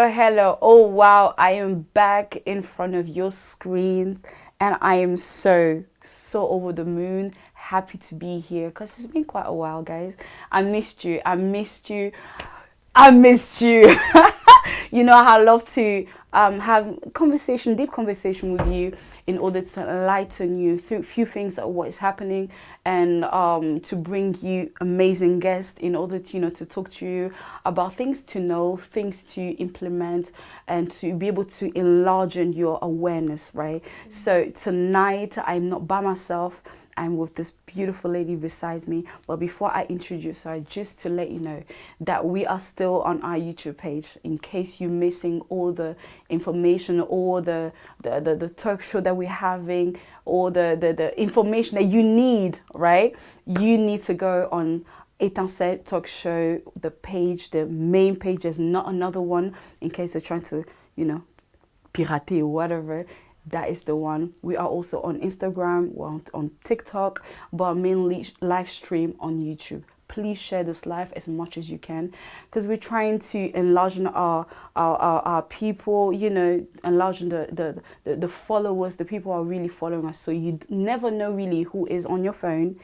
Hello. Oh, wow. I am back in front of your screens and I am so over the moon. Happy to be here because it's been quite a while, guys. I missed you. I missed you. I missed you. You know, I love to have conversation, deep conversation with you in order to enlighten you through a few things of what is happening and to bring you amazing guests in order to, to talk to you about things to know, things to implement and to be able to enlarge in your awareness, right? Mm-hmm. So tonight I'm not by myself. I'm with this beautiful lady beside me. But before I introduce her, just to let you know that we are still on our YouTube page. In case you're missing all the information, or the talk show that we're having, or the information that you need, right? You need to go on Etincelle talk show, the page, the main page. There's not another one in case they're trying to, pirate or whatever. That is the one. We are also on Instagram, we're on TikTok, but mainly live stream on YouTube. Please share this live as much as you can because we're trying to enlarge our people, enlarge the followers, the people who are really following us. So you never know really who is on your phone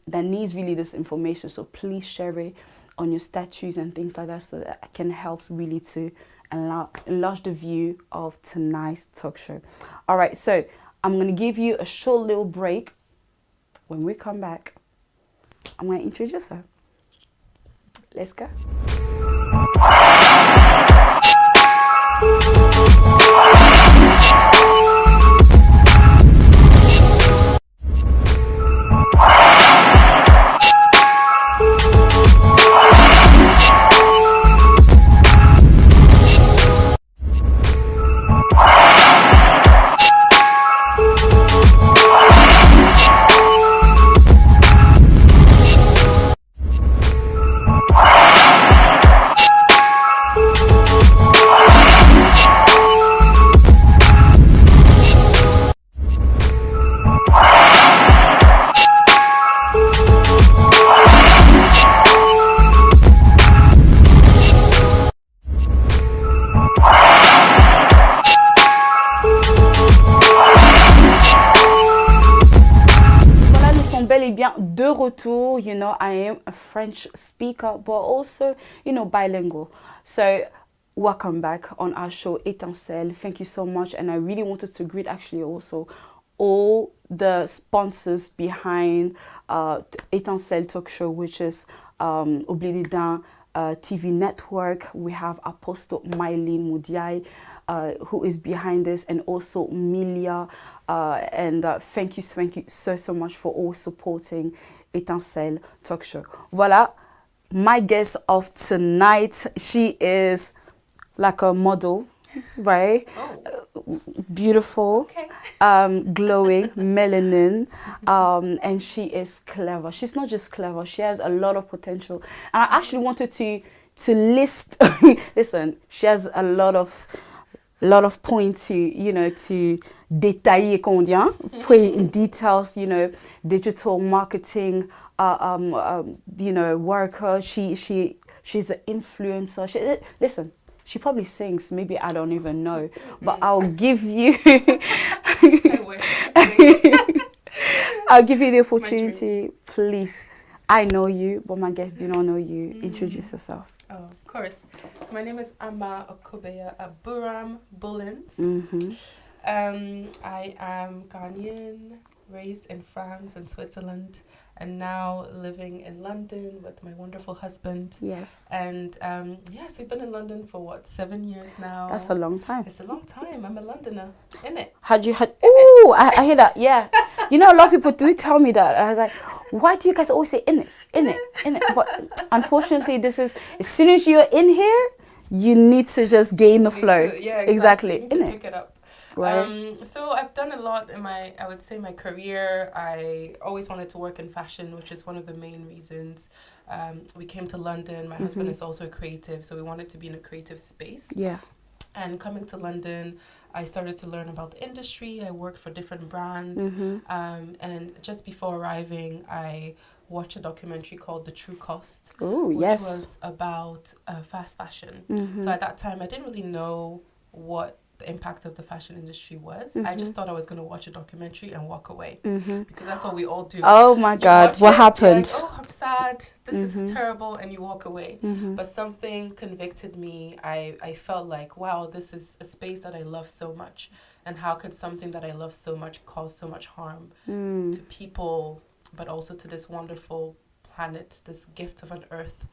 that needs really this information. So please share it on your statues and things like that so that it can help really to enlarge the view of tonight's talk show. All right, so I'm going to give you a short little break. When we come back, I'm going to introduce her. Let's go. De retour, I am a French speaker, but also, bilingual. So welcome back on our show, Etincelle. Thank you so much. And I really wanted to greet actually also all the sponsors behind Etincelle Talk Show, which is Oublié d'un TV network. We have Apostle Mylene Moudiaye, who is behind this, and also Milia. And thank you so much for all supporting Etincelle Talk Show. Voilà, my guest of tonight, she is like a model, right? Oh. Beautiful, okay. Glowing, melanin, and she is clever. She's not just clever, she has a lot of potential. And I actually wanted to list, listen, she has a lot of points to détailler, qu'on dit, put in details, digital marketing, worker. She's an influencer. Listen, she probably sings. Maybe I don't even know, but I'll give you. I'll give you the opportunity, please. I know you, but my guests do not know you. Introduce yourself. Oh, of course. So my name is Ama Okobeya Aburam Bullens. I am Ghanaian, raised in France and Switzerland, and now living in London with my wonderful husband. Yes. And yes, we've been in London for 7 years now. That's a long time. It's a long time. I'm a Londoner, innit? Oh, I hear that. Yeah. A lot of people do tell me that. I was like, why do you guys always say innit? But unfortunately, this is, as soon as you're in here, you need to just gain the flow. Yeah, exactly. You need to innit? pick it up. Right. So I've done a lot in my career. I always wanted to work in fashion, which is one of the main reasons we came to London. My husband is also a creative, so we wanted to be in a creative space. Yeah. And coming to London, I started to learn about the industry. I worked for different brands. And just before arriving, I watch a documentary called The True Cost, Oh, which yes. was about fast fashion. Mm-hmm. So at that time, I didn't really know what the impact of the fashion industry was. I just thought I was going to watch a documentary and walk away, because that's what we all do. Oh my You God, watch what it, happened? you're like, oh, I'm sad. This is terrible, and you walk away. But something convicted me. I felt like, wow, this is a space that I love so much, and how could something that I love so much cause so much harm to people, but also to this wonderful planet, this gift of an earth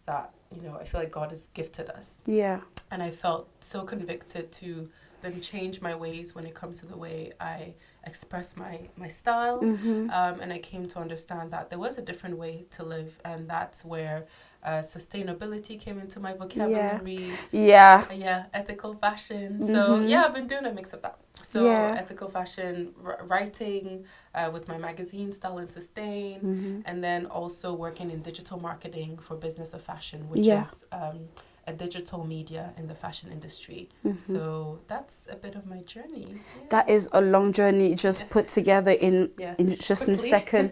that, you know, I feel like God has gifted us. Yeah. And I felt so convicted to then change my ways when it comes to the way I express my style. And I came to understand that there was a different way to live, and that's where sustainability came into my vocabulary. Yeah. Ethical fashion. So yeah, I've been doing a mix of that. So ethical fashion, writing with my magazine Style and Sustain, and then also working in digital marketing for Business of Fashion, which is a digital media in the fashion industry. So that's a bit of my journey. That is a long journey just put together in just Quickly. in a second.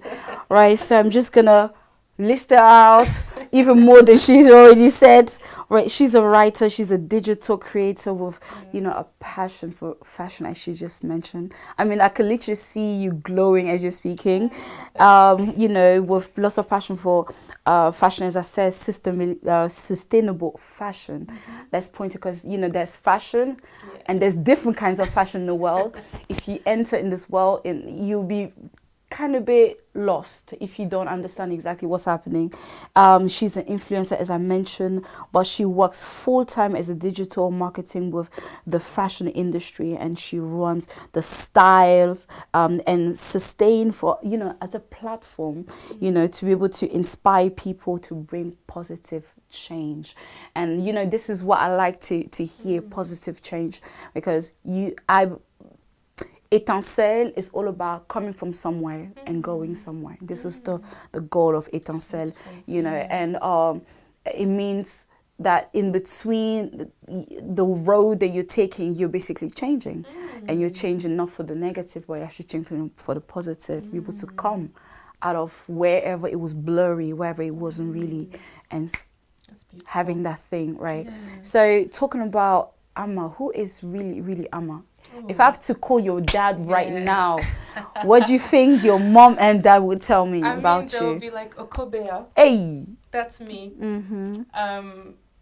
Right, so I'm just gonna list it out even more than she's already said. Right, she's a writer, she's a digital creator with you know, a passion for fashion, as she just mentioned. I mean, I could literally see you glowing as you're speaking. You know, with lots of passion for fashion, as I said, sustainable fashion. Let's point it, because you know, there's fashion and there's different kinds of fashion in the world. If you enter in this world, you'll be kind of bit lost if you don't understand exactly what's happening. She's an influencer, as I mentioned, but she works full-time as a digital marketing with the fashion industry, and she runs the styles and sustain for, you know, as a platform, you know, to be able to inspire people to bring positive change. And you know, this is what I like to hear, positive change, because Etincelle is all about coming from somewhere and going somewhere. This is the goal of Etincelle, you know, and it means that in between the road that you're taking, you're basically changing, and you're changing not for the negative, but you're actually changing for the positive, be able to come out of wherever it was blurry, wherever it wasn't really, and having that thing, right? So talking about Amma, who is really Amma? If I have to call your dad right now, what do you think your mom and dad would tell me about you? They'll be like, Okobea. Hey! That's me.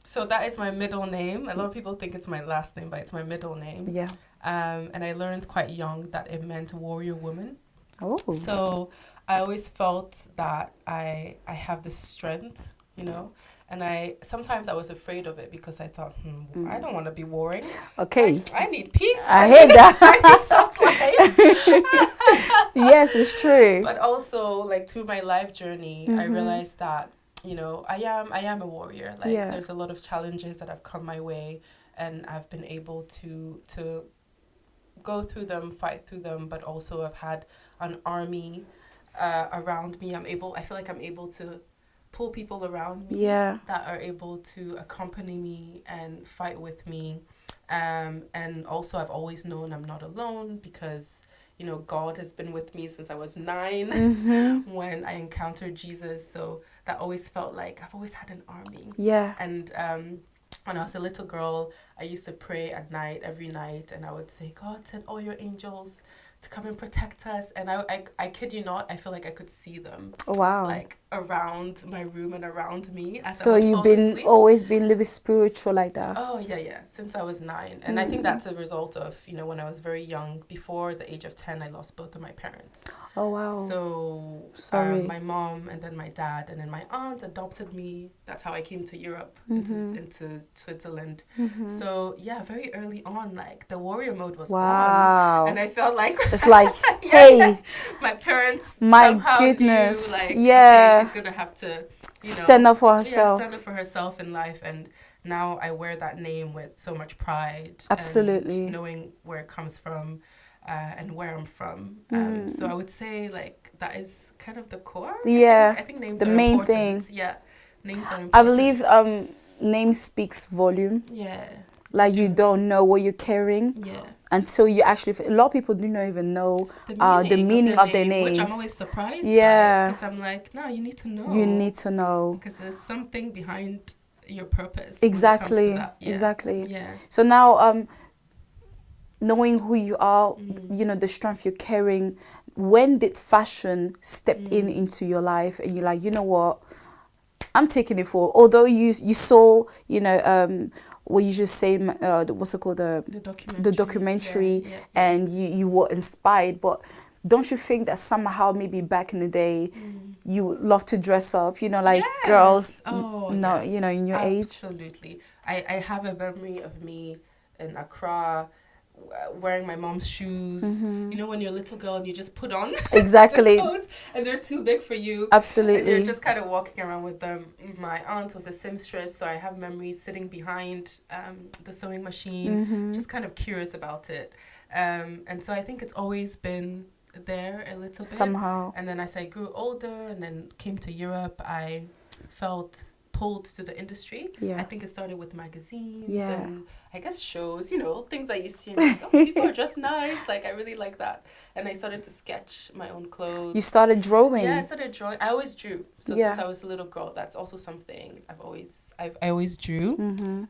So that is my middle name. A lot of people think it's my last name, but it's my middle name. Yeah. And I learned quite young that it meant warrior woman. Oh. So I always felt that I have this strength, you know. And sometimes I was afraid of it, because I thought, I don't want to be warring. Okay. I need peace. I hate that. I need soft life. Yes, it's true. But also, like, through my life journey, I realized that, you know, I am a warrior. Like, there's a lot of challenges that have come my way, and I've been able to go through them, fight through them, but also I've had an army around me. I feel like I'm able to pull people around me that are able to accompany me and fight with me. And also I've always known I'm not alone, because, you know, God has been with me since I was 9 when I encountered Jesus. So that always felt like I've always had an army. Yeah. And when I was a little girl, I used to pray at night, every night, and I would say, God, send all your angels to come and protect us. And I kid you not, I feel like I could see them. Wow. Like around my room and around me. So you've always been a little bit spiritual like that? Oh, yeah. Since I was 9. And I think that's a result of, you know, when I was very young, before the age of 10, I lost both of my parents. Oh, wow. So my mom and then my dad and then my aunt adopted me. That's how I came to Europe, into Switzerland. So yeah, very early on, like the warrior mode was on. And I felt like it's like, hey, my parents my goodness, knew, like, okay, she's gonna have to, you know, stand up for herself. Stand up for herself in life. And now I wear that name with so much pride. Absolutely. And knowing where it comes from. And where I'm from. So I would say, like, that is kind of the core. Yeah. I think names the are main important. thing. Yeah. Names are important. I believe name speaks volume. Yeah. Like, you don't know what you're carrying. Yeah. until you actually, a lot of people do not even know the meaning of their names. Which I'm always surprised yeah. Because I'm like, no, you need to know. You need to know. Because there's something behind your purpose. Exactly. When it comes to that. Yeah. Exactly. Yeah. So now, knowing who you are, you know, the strength you're carrying, when did fashion step into your life and you're like, you know what, I'm taking it forward. Although you saw, you know, what you just say, what's it called, the documentary, and you were inspired, but don't you think that somehow maybe back in the day you would love to dress up, you know, like girls, you know, in your age? Absolutely. I have a memory of me in Accra wearing my mom's shoes. You know, when you're a little girl and you just put on exactly the clothes and they're too big for you. Absolutely. And you're just kind of walking around with them. My aunt was a seamstress, so I have memories sitting behind the sewing machine, just kind of curious about it. And so I think it's always been there a little bit. Somehow. And then as I grew older and then came to Europe, I felt pulled to the industry. I think it started with magazines and I guess shows, you know, things that you see and like, oh, people are dressed nice. Like, I really like that. And I started to sketch my own clothes. You started drawing? Yeah, I started drawing. I always drew. So since I was a little girl, that's also something I always drew.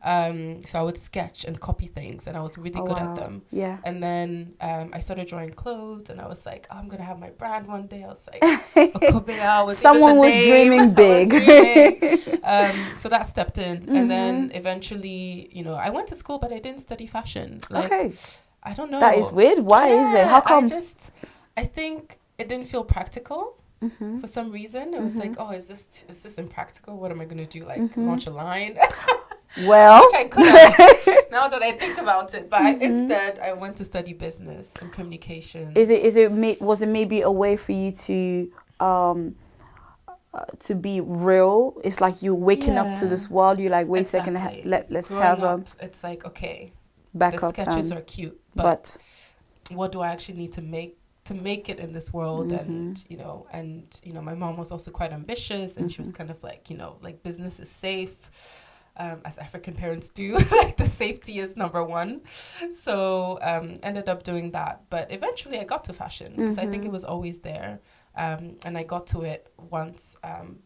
So I would sketch and copy things and I was really good at them. Yeah. And then I started drawing clothes and I was like, oh, I'm going to have my brand one day. I was like, someone was dreaming big. So that stepped in. And then eventually, you know, I went to school, but I didn't study fashion. Like, I don't know. That is weird. Why is it? How comes? I think it didn't feel practical for some reason. It was like, oh, is this impractical? What am I going to do? Like launch a line? Well, which I could have, now that I think about it. But instead, I went to study business and communications. Was it maybe a way for you to be real? It's like you're waking up to this world. You're like, wait a second, let's Growing have up, it's like, okay, back the up. sketches are cute, but what do I actually need to make it in this world? And you know, my mom was also quite ambitious, and she was kind of like, you know, like business is safe. As African parents do, like the safety is number one. So ended up doing that. But eventually I got to fashion because I think it was always there. And I got to it once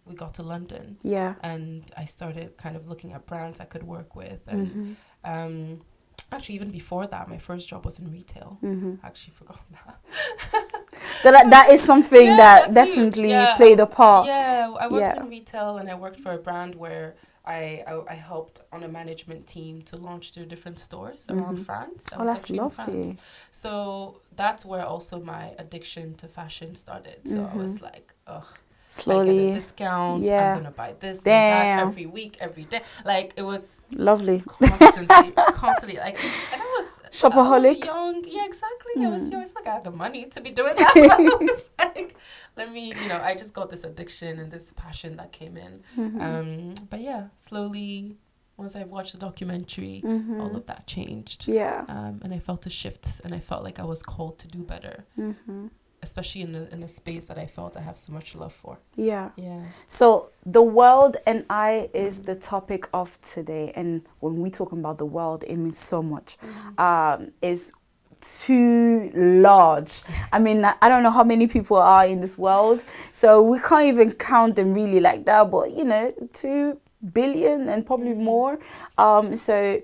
we got to London. Yeah. And I started kind of looking at brands I could work with. And actually, even before that, my first job was in retail. I actually forgot that. That is something that definitely played a part. Yeah, I worked in retail and I worked for a brand where I helped on a management team to launch 2 different stores around France. That's lovely. So that's where also my addiction to fashion started. So I was like, ugh. Slowly. I get a discount. I'm going to buy this and that every week, every day. Like, it was lovely. Constantly. Like, and I was shopaholic. Young. Yeah, exactly. I was young. It's like I had the money to be doing that. But I was like, let me, you know, I just got this addiction and this passion that came in. But yeah, slowly, once I watched the documentary, all of that changed. Yeah. And I felt a shift and I felt like I was called to do better. Especially in a space that I felt I have so much love for. Yeah. Yeah. So the world and I is the topic of today. And when we talk about the world, it means so much. It's too large. I mean, I don't know how many people are in this world. So we can't even count them really like that. But, you know, 2 billion and probably more. So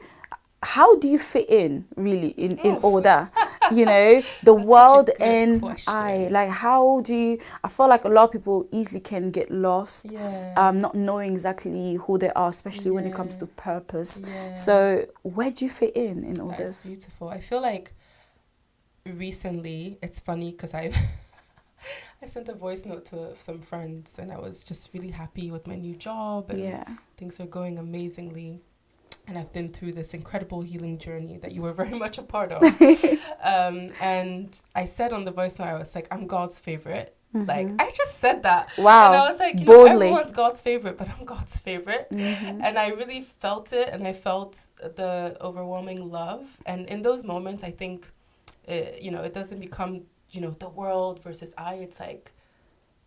how do you fit in really in all that? You know, the world and question. Like, how do you, I feel like a lot of people easily can get lost, not knowing exactly who they are, especially when it comes to purpose. So where do you fit in all this? That's beautiful. I feel like recently, it's funny because I sent a voice note to some friends and I was just really happy with my new job and things are going amazingly. And I've been through this incredible healing journey that you were very much a part of. And I said on the voice note, I was like, I'm God's favorite. Like, I just said that. Wow. And I was like, you know, everyone's God's favorite, but I'm God's favorite. And I really felt it. And I felt the overwhelming love. And in those moments, I think, you know, it doesn't become, you know, the world versus I. It's like,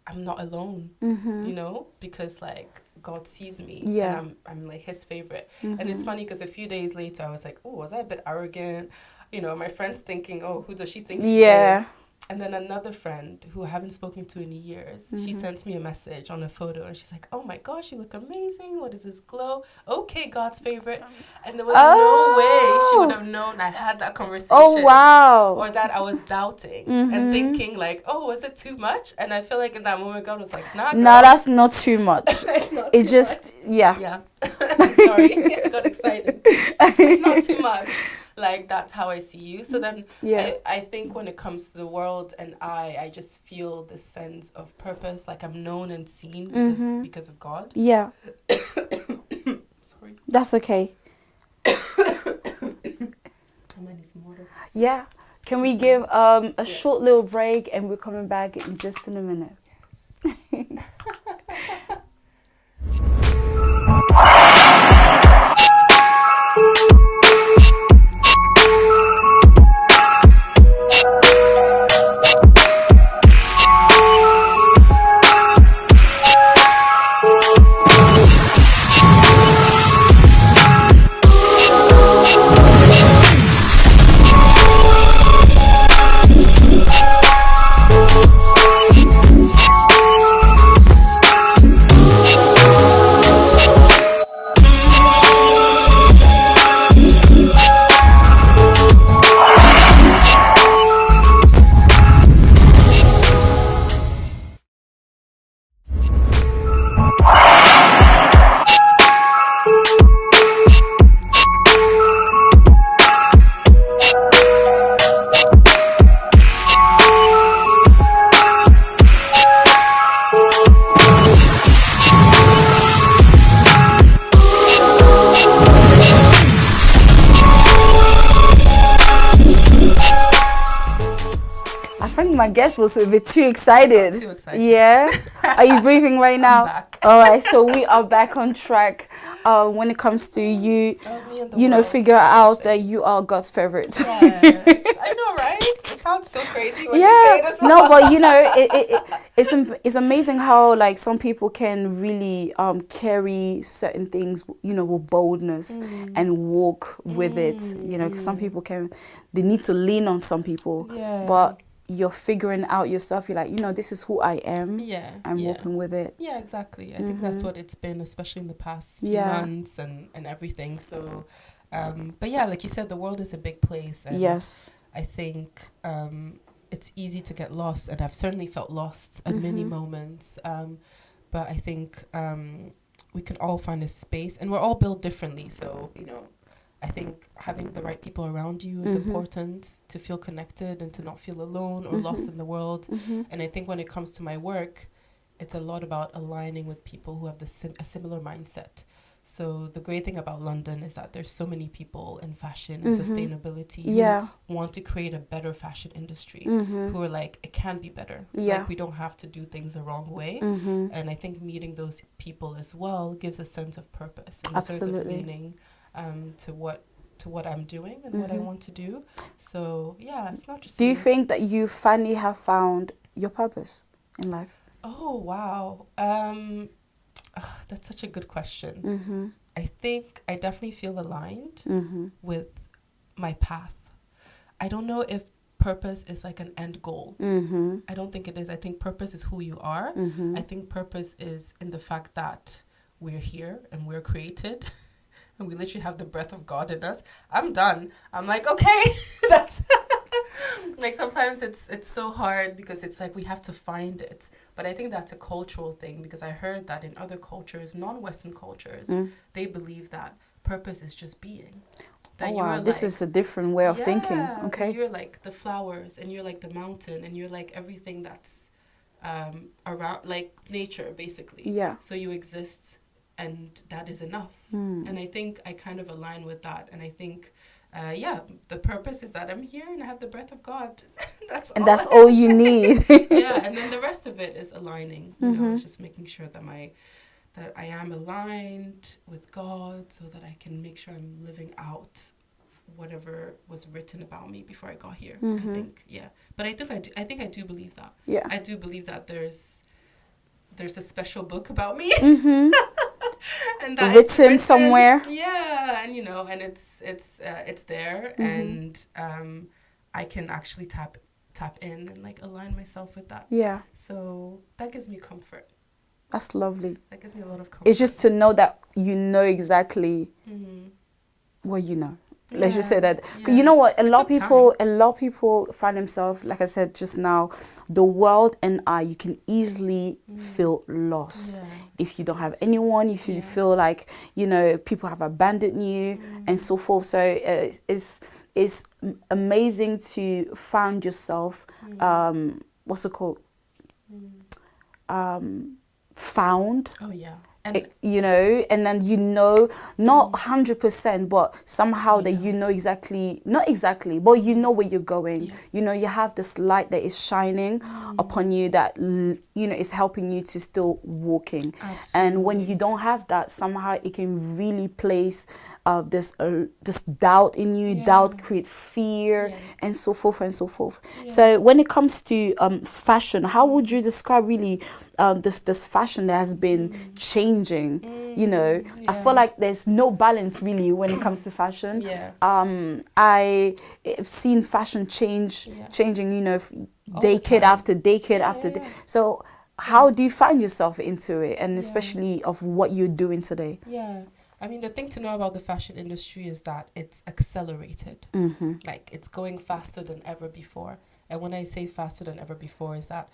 I'm not alone, you know, because like God sees me and I'm like his favorite. And it's funny because a few days later I was like, oh, was I a bit arrogant? my friends thinking, oh, who does she think she Yeah. is? And then another friend who I haven't spoken to in years, she sends me a message on a photo and she's like, oh my gosh, you look amazing. What is this glow? Okay, God's favorite. And there was no way she would have known I had that conversation. Oh, wow. Or that I was doubting and thinking like, oh, was it too much? And I feel like in that moment, God was like, nah, girl. No, that's not too much. It just, yeah. Yeah. Sorry, I got excited. It's not too much. Like, that's how I see you. So then I think when it comes to the world and I just feel this sense of purpose, like I'm known and seen because of God. Yeah. Sorry. That's okay. I might need some water. Yeah. Can we give a short little break and we're coming back in just in a minute? Yes. My guest was a bit too excited. Too excited. Yeah. Are you breathing right now? I'm back. All right. So we are back on track. When it comes to you, figure out that you are God's favorite. Yes. I know, right? It sounds so crazy when you say it as well. No, but it's amazing how like some people can really carry certain things, with boldness and walk with it. Because some people they need to lean on some people, but you're figuring out yourself. You're like, this is who I am. Yeah. I'm walking with it. Yeah, exactly. I think that's what it's been, especially in the past few months and everything. So, but yeah, like you said, the world is a big place. And yes. I think it's easy to get lost, and I've certainly felt lost at many moments. But I think we can all find a space, and we're all built differently. So, I think having the right people around you is important to feel connected and to not feel alone or lost in the world. And I think when it comes to my work, it's a lot about aligning with people who have a similar mindset. So the great thing about London is that there's so many people in fashion and sustainability who want to create a better fashion industry, who are like, it can be better. Like, we don't have to do things the wrong way. And I think meeting those people as well gives a sense of purpose and a sense of meaning to what I'm doing and what I want to do. So yeah, it's not just. Do you think that you finally have found your purpose in life? Oh wow, that's such a good question. I think I definitely feel aligned with my path. I don't know if purpose is like an end goal. I don't think it is. I think purpose is who you are. I think purpose is in the fact that we're here and we're created. And we literally have the breath of God in us. I'm done. I'm like, okay, that's like sometimes it's so hard because it's like we have to find it. But I think that's a cultural thing, because I heard that in other cultures, non-Western cultures, they believe that purpose is just being. That wow, this is a different way of thinking. Okay, you're like the flowers, and you're like the mountain, and you're like everything that's around, like nature, basically. Yeah. So you exist. And that is enough. And I think I kind of align with that. And I think, the purpose is that I'm here and I have the breath of God. That's all you need. Yeah, and then the rest of it is aligning. It's just making sure that that I am aligned with God, so that I can make sure I'm living out whatever was written about me before I got here. I think, But I think I do believe that. Yeah. I do believe that there's a special book about me. and that it's written somewhere. Yeah, and and it's there, and I can actually tap in and like align myself with that. Yeah, So that gives me comfort. that's lovely. That gives me a lot of comfort. It's just to know that you know exactly what you know. Let's just say that. You know what? A lot of people find themselves, like I said just now, the world and you can easily feel lost if you don't have anyone, if you feel like, people have abandoned you and so forth. So it's amazing to find yourself, what's it called? Found. Oh yeah. And and then not 100%, but somehow that exactly, not exactly, but where you're going. You have this light that is shining upon you that is helping you to still walking. Absolutely. And when you don't have that, somehow it can really place this doubt in you. Doubt create fear and so forth and so forth. So when it comes to fashion, how would you describe really this fashion that has been changing? I feel like there's no balance really when it comes to fashion. I've seen fashion changing, decade after decade after decade. So how do you find yourself into it, and especially of what you're doing today? I mean, the thing to know about the fashion industry is that it's accelerated. Like, it's going faster than ever before. And when I say faster than ever before, is that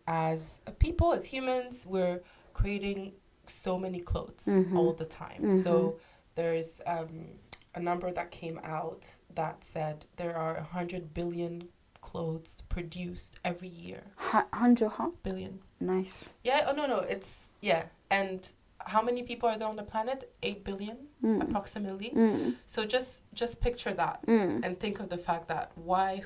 as people, as humans, we're creating so many clothes all the time. So there's a number that came out that said there are 100 billion clothes produced every year. 100 billion. Nice. Yeah. Oh no. It's and how many people are there on the planet? 8 billion approximately. So just picture that and think of the fact that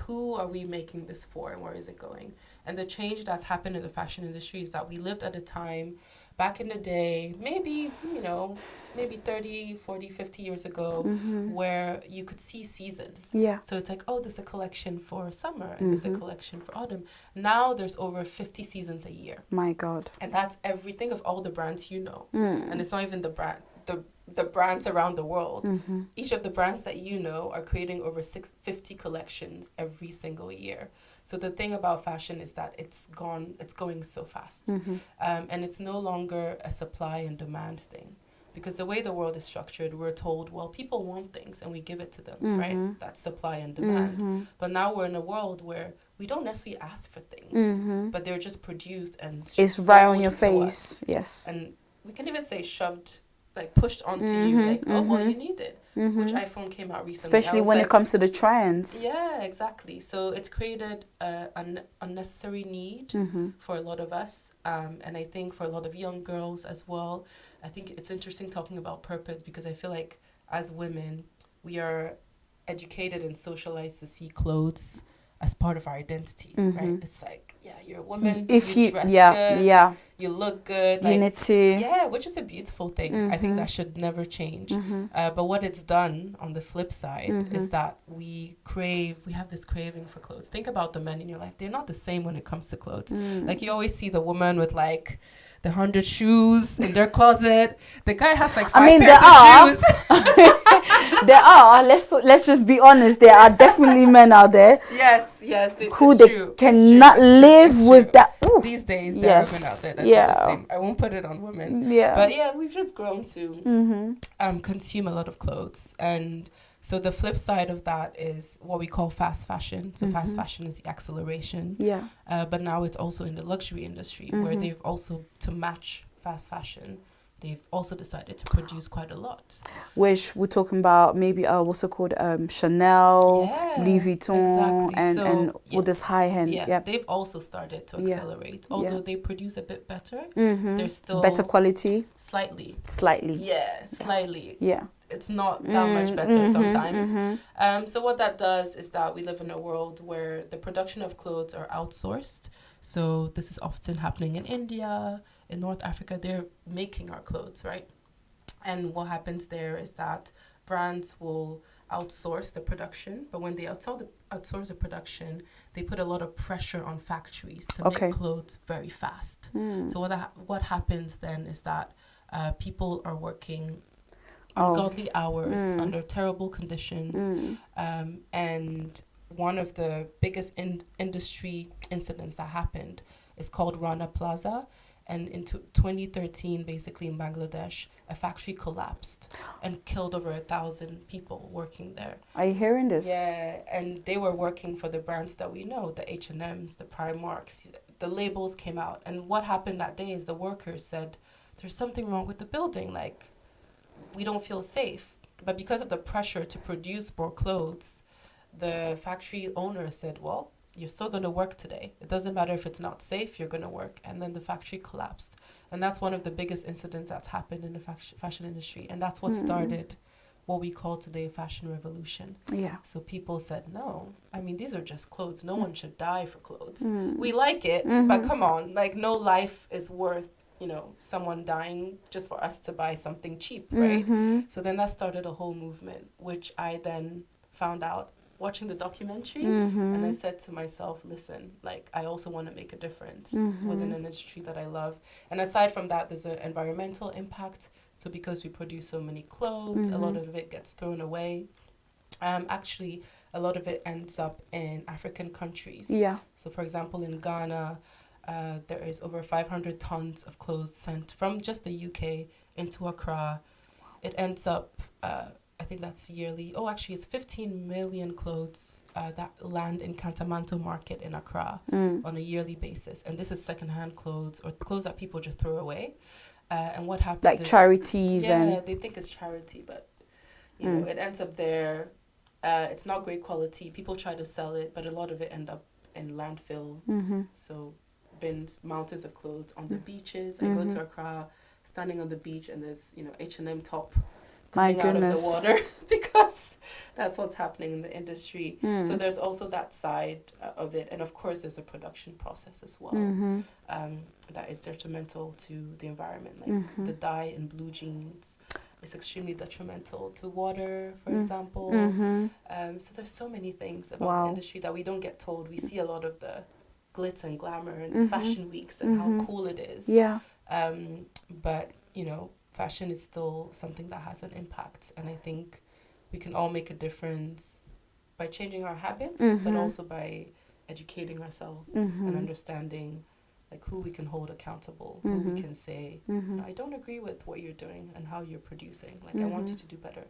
who are we making this for, and where is it going? And the change that's happened in the fashion industry is that we lived at a time back in the day, maybe 30, 40, 50 years ago, where you could see seasons. So it's like, oh, there's a collection for summer and there's a collection for autumn. Now there's over 50 seasons a year. My God. And that's everything of all the brands and it's not even the brands around the world. Each of the brands that are creating over 50 collections every single year. So the thing about fashion is that it's going so fast. And it's no longer a supply and demand thing. Because the way the world is structured, we're told, well, people want things and we give it to them, right? That's supply and demand. But now we're in a world where we don't necessarily ask for things, but they're just produced and it's right on your face. Yes. And we can even say shoved, like pushed onto you, like, oh, well, you need it. Which iPhone came out recently. Especially when it comes to the trends. Yeah, exactly. So it's created an unnecessary need for a lot of us. And I think for a lot of young girls as well, I think it's interesting talking about purpose, because I feel like as women, we are educated and socialized to see clothes as part of our identity, right? It's like, you're a woman, if you dress good, you look good. You need to... Yeah, which is a beautiful thing. I think that should never change. But what it's done on the flip side is that we have this craving for clothes. Think about the men in your life. They're not the same when it comes to clothes. Like, you always see the woman with like the 100 shoes in their closet. The guy has like 5 pairs of shoes. There are. Let's just be honest. There are definitely men out there. Yes, who they cannot live with that. Ooh. These days, there are men out there that do the same. I won't put it on women. But we've just grown to consume a lot of clothes. And so the flip side of that is what we call fast fashion. So fast fashion is the acceleration. But now it's also in the luxury industry, where they've also, to match fast fashion, they've also decided to produce quite a lot. Which we're talking about maybe what's it called? Chanel, Louis Vuitton, and all this high end. They've also started to accelerate. Although they produce a bit better, they're still better quality. Slightly. Yeah, slightly. Yeah. It's not that much better sometimes. So what that does is that we live in a world where the production of clothes are outsourced. So this is often happening in India, in North Africa. They're making our clothes, right? And what happens there is that brands will outsource the production, but when they outsource the production, they put a lot of pressure on factories to make clothes very fast. So what happens then is that People are working ungodly hours under terrible conditions. And one of the biggest industry incidents that happened is called Rana Plaza. And in 2013, basically in Bangladesh, a factory collapsed and killed over 1,000 people working there. Are you hearing this? Yeah, and they were working for the brands that we know, the H&Ms, the Primarks. The labels came out. And what happened that day is the workers said, there's something wrong with the building. Like, we don't feel safe. But because of the pressure to produce more clothes, the factory owner said, well, you're still going to work today. It doesn't matter if it's not safe, you're going to work. And then the factory collapsed. And that's one of the biggest incidents that's happened in the fashion industry. And that's what started what we call today fashion revolution. Yeah. So people said, no, I mean, these are just clothes. No one should die for clothes. We like it, but come on, like no life is worth, you know, someone dying just for us to buy something cheap, right? So then that started a whole movement, which I then found out watching the documentary, and I said to myself, listen, like I also want to make a difference within an industry that I love. And aside from that, there's an environmental impact. So because we produce so many clothes, a lot of it gets thrown away. Actually, a lot of it ends up in African countries. Yeah. So for example, in Ghana, there is over 500 tons of clothes sent from just the UK into Accra. It ends up, I think that's yearly. Oh, actually, it's 15 million clothes that land in Kantamanto Market in Accra on a yearly basis. And this is secondhand clothes or clothes that people just throw away. And what happens like is... charities Yeah, they think it's charity, but, you know, it ends up there. It's not great quality. People try to sell it, but a lot of it end up in landfill. So bins, mountains of clothes on the beaches. I go to Accra, standing on the beach, and there's, you know, H&M top coming out of the water because that's what's happening in the industry. So there's also that side of it. And of course, there's a production process as well that is detrimental to the environment. Like the dye in blue jeans is extremely detrimental to water, for example. So there's so many things about the industry that we don't get told. We see a lot of the glitz and glamour and the fashion weeks and how cool it is. Yeah. But, you know, fashion is still something that has an impact. And I think we can all make a difference by changing our habits, but also by educating ourselves and understanding like who we can hold accountable, who we can say, I don't agree with what you're doing and how you're producing. Like, I want you to do better,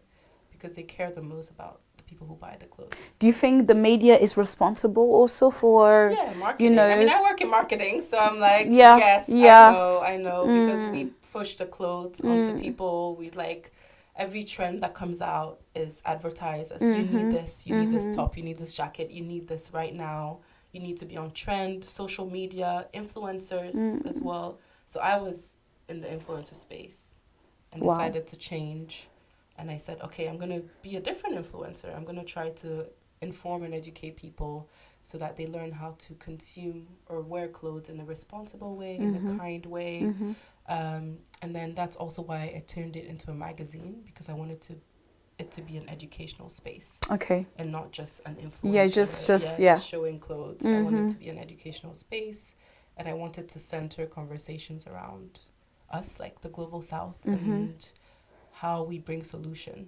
because they care the most about the people who buy the clothes. Do you think the media is responsible also for, marketing? you know... I mean, I work in marketing, so I'm like, yeah, yes, yeah. I know, because we push the clothes onto people. We like, every trend that comes out is advertised as you need this, you need this top, you need this jacket, you need this right now. You need to be on trend, social media, influencers as well. So I was in the influencer space and decided to change. And I said, okay, I'm going to be a different influencer. I'm going to try to inform and educate people so that they learn how to consume or wear clothes in a responsible way, in a kind way. And then that's also why I turned it into a magazine, because I wanted it to be an educational space. Okay. And not just an influencer. Yeah, just showing clothes. I wanted it to be an educational space, and I wanted to center conversations around us, like the global south, and how we bring solution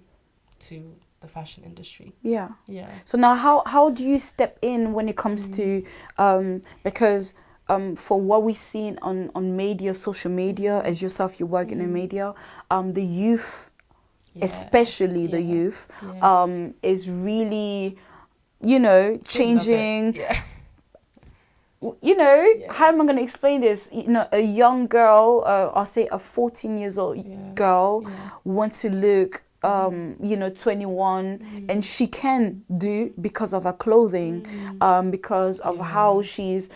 to the fashion industry. Yeah. Yeah. So now how do you step in when it comes to because for what we've seen on media, social media, as yourself, you work in the media, the youth, especially the youth, is really, you know, changing. You know, how am I going to explain this? You know, a young girl, I'll say a 14 years old girl, wants to look, you know, 21, and she can do because of her clothing, because of how she's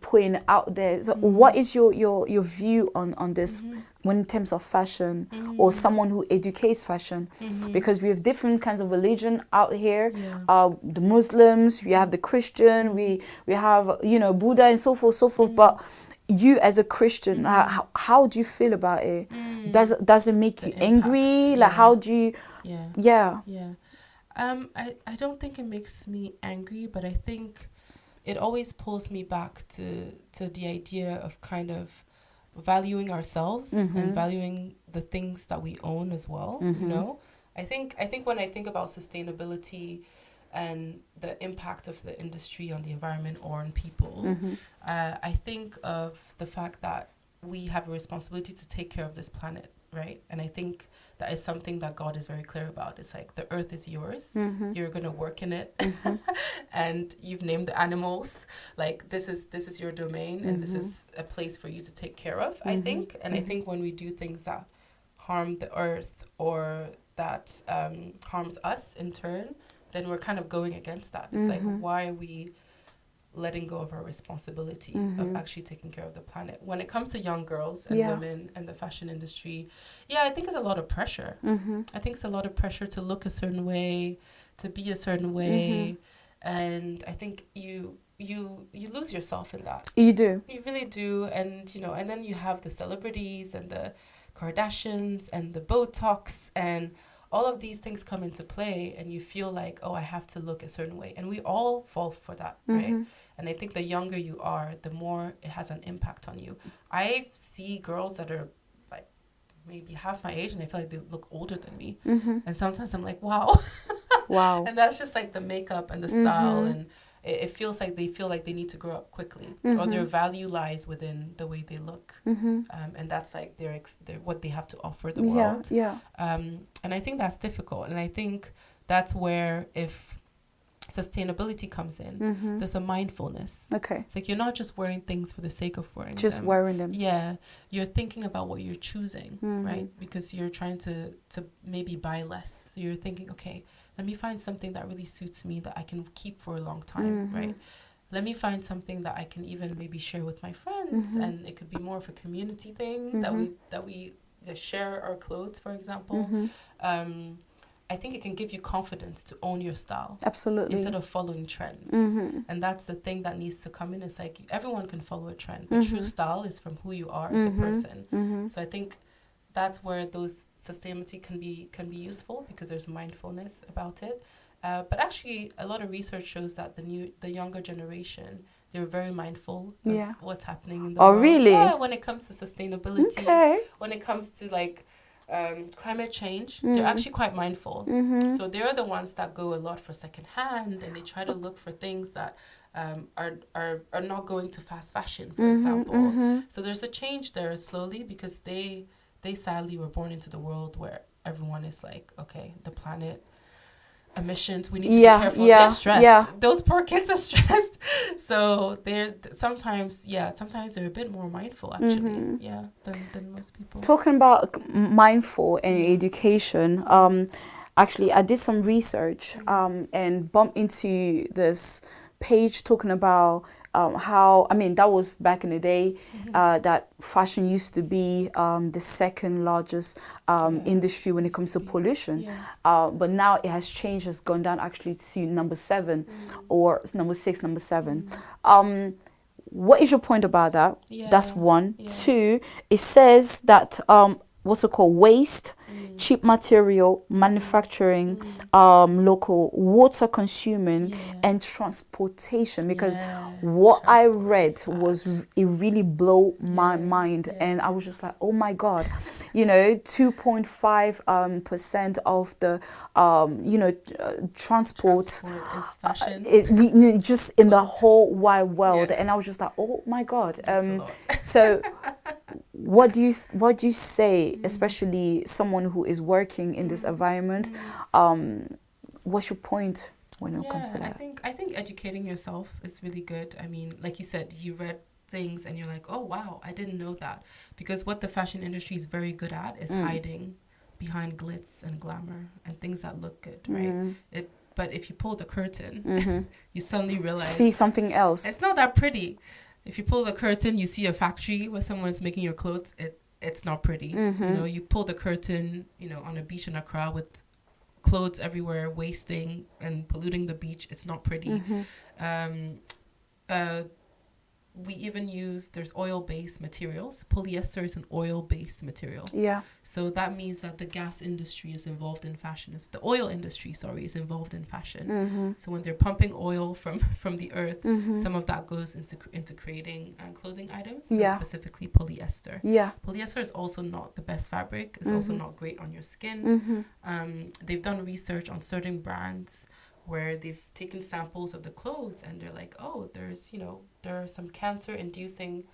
putting out there. So what is your view on this when in terms of fashion, or someone who educates fashion? Because we have different kinds of religion out here. The Muslims, we have the Christian, we have, you know, Buddha and so forth. But you as a Christian, how do you feel about it? Does it make you angry? Like, how do you... I don't think it makes me angry, but I think it always pulls me back to the idea of kind of valuing ourselves and valuing the things that we own as well. You know, I think when I think about sustainability and the impact of the industry on the environment or on people, I think of the fact that we have a responsibility to take care of this planet, right? And I think that is something that God is very clear about. It's like the earth is yours. You're going to work in it. And you've named the animals. Like this is your domain and this is a place for you to take care of, I think. And I think when we do things that harm the earth or that harms us in turn, then we're kind of going against that. It's like, why are we letting go of our responsibility of actually taking care of the planet? When it comes to young girls and women and the fashion industry, I think it's a lot of pressure. I think it's a lot of pressure to look a certain way, to be a certain way, and I think you lose yourself in that. You do. You really do. And you know, and then you have the celebrities and the Kardashians and the Botox and all of these things come into play, and you feel like, oh, I have to look a certain way. And we all fall for that, right? And I think the younger you are, the more it has an impact on you. I see girls that are like maybe half my age, and I feel like they look older than me. And sometimes I'm like, wow. Wow. And that's just like the makeup and the style, and it feels like they need to grow up quickly, or their value lies within the way they look, and that's like their what they have to offer the world. And I think that's difficult, and I think that's where if sustainability comes in, there's a mindfulness. Okay. It's like you're not just wearing things for the sake of wearing just them. wearing them. Yeah, you're thinking about what you're choosing, right? Because you're trying to maybe buy less. So you're thinking, okay, let me find something that really suits me that I can keep for a long time, right? Let me find something that I can even maybe share with my friends, and it could be more of a community thing that we share our clothes, for example. I think it can give you confidence to own your style. Absolutely. Instead of following trends. And that's the thing that needs to come in. It's like everyone can follow a trend, but true style is from who you are as a person. So I think that's where those sustainability can be useful, because there's mindfulness about it. But actually, a lot of research shows that the younger generation, they're very mindful of what's happening in the world. Oh, really? Yeah, when it comes to sustainability, when it comes to like climate change, they're actually quite mindful. So they're the ones that go a lot for secondhand, and they try to look for things that are not going to fast fashion, for example. So there's a change there slowly, because they sadly were born into the world where everyone is like, okay, the planet, emissions, we need to be careful. They're stressed. Those poor kids are stressed. So they're sometimes they're a bit more mindful actually, than most people. Talking about mindful and education, actually I did some research and bumped into this page talking about how, I mean, that was back in the day, that fashion used to be the second largest industry when it comes to pollution. But now it has changed, has gone down actually to number 7 or number 6, number 7. What is your point about that? That's one. 2, it says that what's it called? Waste, cheap material, manufacturing, local, water consuming, and transportation. Because what I read was, it really blew my mind, and I was just like, oh my God, 2.5% of the transport is fashion. Just in the whole wide world, and I was just like, oh my God. So what do you say, especially someone who is working in this environment? What's your point when it comes to that? I think educating yourself is really good. I mean, like you said, you read things and you're like, oh wow, I didn't know that. Because what the fashion industry is very good at is hiding behind glitz and glamour and things that look good, right? But if you pull the curtain, you suddenly realize, see something else. It's not that pretty. If you pull the curtain, you see a factory where someone's making your clothes. It's not pretty. You pull the curtain, on a beach in Accra with clothes everywhere, wasting and polluting the beach. It's not pretty. we even use, there's oil-based materials. Polyester is an oil-based material. Yeah. So that means that the gas industry is involved in fashion. The oil industry, is involved in fashion. So when they're pumping oil from the earth, some of that goes into creating clothing items. So specifically polyester. Yeah. Polyester is also not the best fabric. It's also not great on your skin. They've done research on certain brands where they've taken samples of the clothes and they're like, oh, there are some cancer-inducing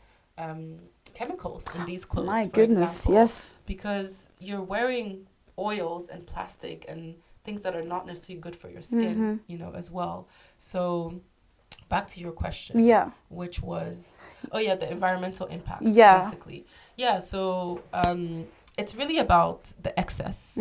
chemicals in these clothes. My for goodness, example, yes. because you're wearing oils and plastic and things that are not necessarily good for your skin, as well. So back to your question, which was, the environmental impact, basically. Yeah, so it's really about the excess.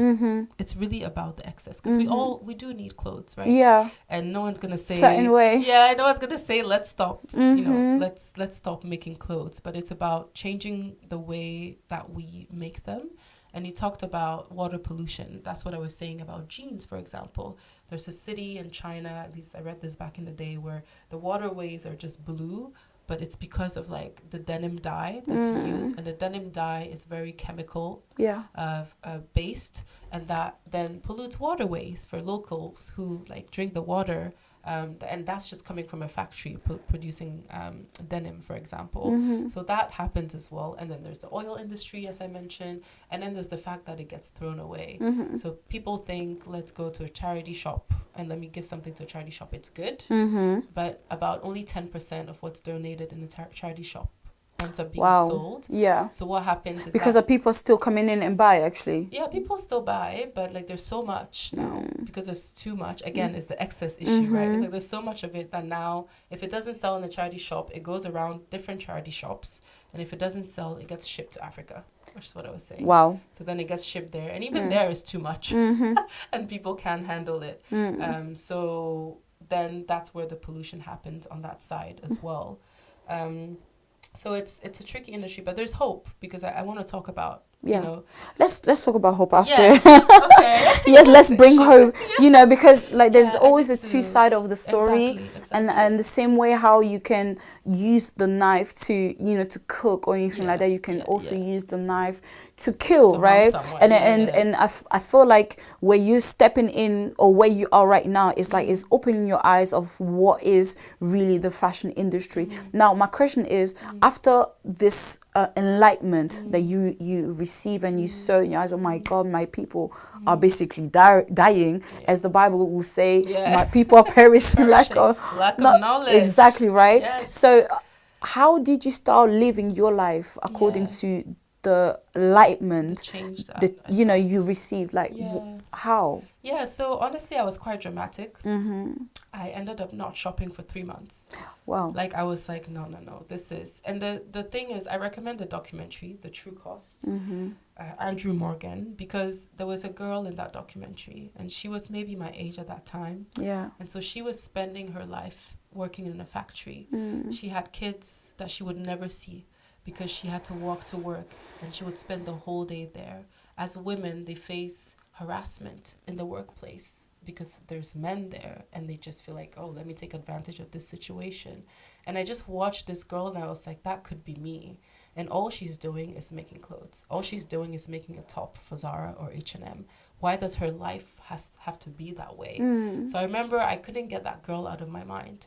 It's really about the excess because we do need clothes, right? Yeah. And no one's gonna say certain way. Yeah, no one's gonna say let's stop. Let's stop making clothes. But it's about changing the way that we make them. And you talked about water pollution. That's what I was saying about jeans, for example. There's a city in China, at least I read this back in the day, where the waterways are just blue. But it's because of like the denim dye that's used, and the denim dye is very chemical based, and that then pollutes waterways for locals who like drink the water, and that's just coming from a factory producing denim, for example. So that happens as well. And then there's the oil industry, as I mentioned, and then there's the fact that it gets thrown away. So people think, let's go to a charity shop and let me give something to a charity shop. It's good, but about only 10% of what's donated in the charity shop ends up being sold. Yeah. So what happens is because the people are still coming in and buy, actually. Yeah, people still buy, but like there's so much now because there's too much. Again, it's the excess issue, right? It's like there's so much of it that now if it doesn't sell in the charity shop, it goes around different charity shops, and if it doesn't sell, it gets shipped to Africa, which is what I was saying. Wow. So then it gets shipped there, and even there is too much, and people can't handle it. So then that's where the pollution happens on that side as well. So it's a tricky industry, but there's hope because I want to talk about, let's talk about hope after. Yes, okay. Yes, let's bring hope, because like there's always a two side of the story. Exactly. And the same way how you can use the knife to, to cook or anything like that, you can also use the knife to kill, right? And I feel like where you're stepping in or where you are right now is like it's opening your eyes of what is really the fashion industry. Now my question is, after this enlightenment that you receive and you saw in your eyes, oh my God, my people are basically dying, as the Bible will say, my people are perishing lack of knowledge. Exactly, right? Yes. So how did you start living your life according to the enlightenment that you received? Like how? Yeah, so honestly I was quite dramatic. I ended up not shopping for 3 months. Wow. Like I was like, no, this is, and the thing is, I recommend the documentary The True Cost, Andrew Morgan, because there was a girl in that documentary and she was maybe my age at that time, and so she was spending her life working in a factory. She had kids that she would never see because she had to walk to work and she would spend the whole day there. As women, they face harassment in the workplace because there's men there and they just feel like, oh, let me take advantage of this situation. And I just watched this girl and I was like, that could be me. And all she's doing is making clothes. All she's doing is making a top for Zara or H&M. Why does her life have to be that way? So I remember I couldn't get that girl out of my mind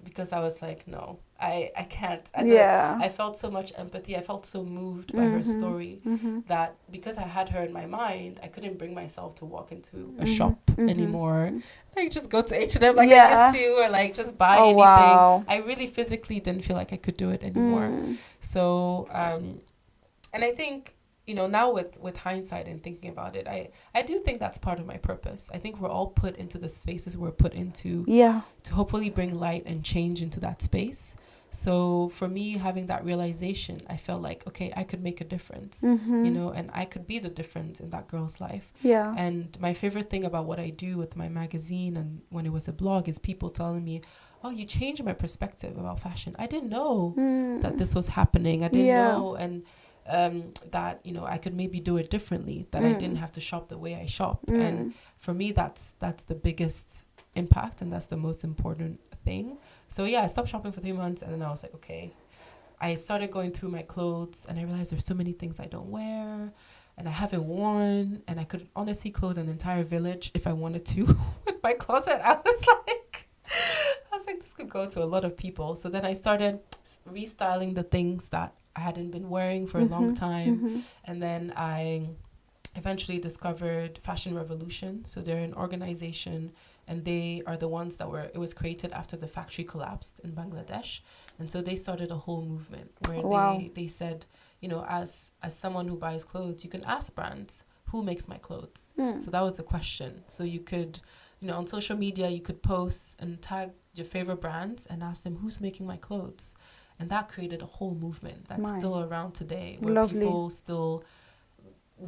because I was like, no, I can't. I felt so much empathy. I felt so moved by her story that because I had her in my mind, I couldn't bring myself to walk into a shop anymore. Like just go to H&M like I used to, or like just buy anything. Wow. I really physically didn't feel like I could do it anymore. So, and I think, now with hindsight and thinking about it, I do think that's part of my purpose. I think we're all put into the spaces we're put into to hopefully bring light and change into that space. So for me, having that realization, I felt like, okay, I could make a difference, and I could be the difference in that girl's life. Yeah. And my favorite thing about what I do with my magazine and when it was a blog is people telling me, oh, you changed my perspective about fashion. I didn't know that this was happening. I didn't know. And that, I could maybe do it differently, that I didn't have to shop the way I shop. And for me, that's the biggest impact, and that's the most important thing. So yeah, I stopped shopping for 3 months, and then I was like, okay. I started going through my clothes, and I realized there's so many things I don't wear and I haven't worn, and I could honestly clothe an entire village if I wanted to with my closet. I was like, this could go to a lot of people. So then I started restyling the things that I hadn't been wearing for a long time. And then I eventually discovered Fashion Revolution. So they're an organization, and they are the ones it was created after the factory collapsed in Bangladesh. And so they started a whole movement where they said, you know, as someone who buys clothes, you can ask brands, who makes my clothes? So that was the question. So you could, you know, on social media, you could post and tag your favorite brands and ask them, who's making my clothes? And that created a whole movement that's still around today, where people still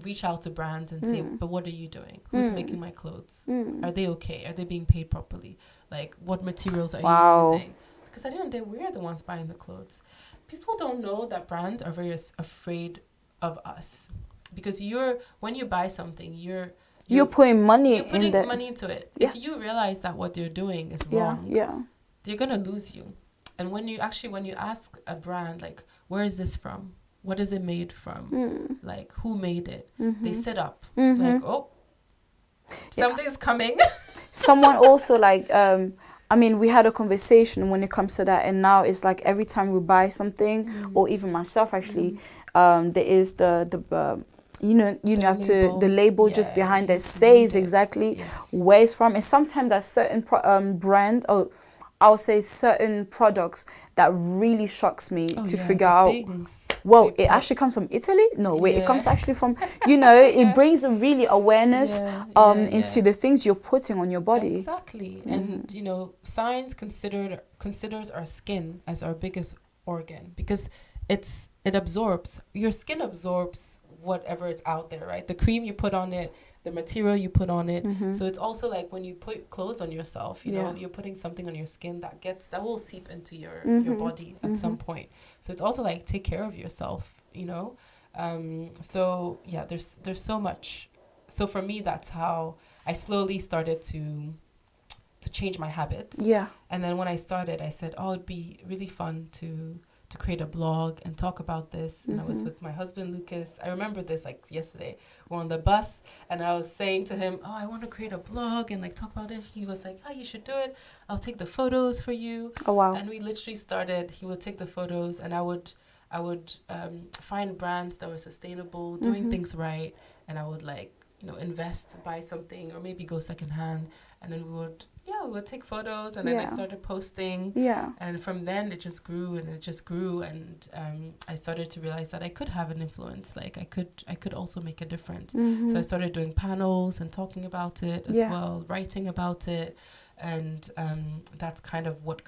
reach out to brands and say, but what are you doing? Who's making my clothes? Are they okay? Are they being paid properly? Like, what materials are you using? Because at the end of the day, we're the ones buying the clothes. People don't know that brands are very afraid of us, because when you buy something, you're putting money money into it. Yeah. If you realize that what they're doing is wrong, they're gonna lose you. And when you ask a brand, like, where is this from? What is it made from? Like, who made it? They sit up, like, oh, something's coming. Someone also, like, I mean, we had a conversation when it comes to that, and now it's like every time we buy something, or even myself, actually, there is the have to the label just behind that says exactly where it's from, and sometimes that certain brand, or I'll say certain products, that really shocks me to figure out. It actually comes from Italy? No, wait, it comes actually from, it brings a really awareness into the things you're putting on your body. Exactly. And, science considers our skin as our biggest organ, because your skin absorbs whatever is out there, right? The cream you put on it, the material you put on it. So it's also like when you put clothes on yourself, you're putting something on your skin that will seep into your body at some point. So it's also like, take care of yourself, so yeah, there's so much. So for me, that's how I slowly started to change my habits. Yeah. And then when I started, I said, it'd be really fun to create a blog and talk about this. And I was with my husband, Lucas. I remember this like yesterday. We're on the bus, and I was saying to him, I want to create a blog and like talk about it. He was like, you should do it. I'll take the photos for you. Oh, wow. And we literally started. He would take the photos, and I would find brands that were sustainable, doing things right. And I would invest, buy something, or maybe go secondhand. And then we would take photos, and then I started posting. Yeah. And from then it just grew, and I started to realize that I could have an influence. Like I could also make a difference. So I started doing panels and talking about it as well, writing about it, and that's kind of what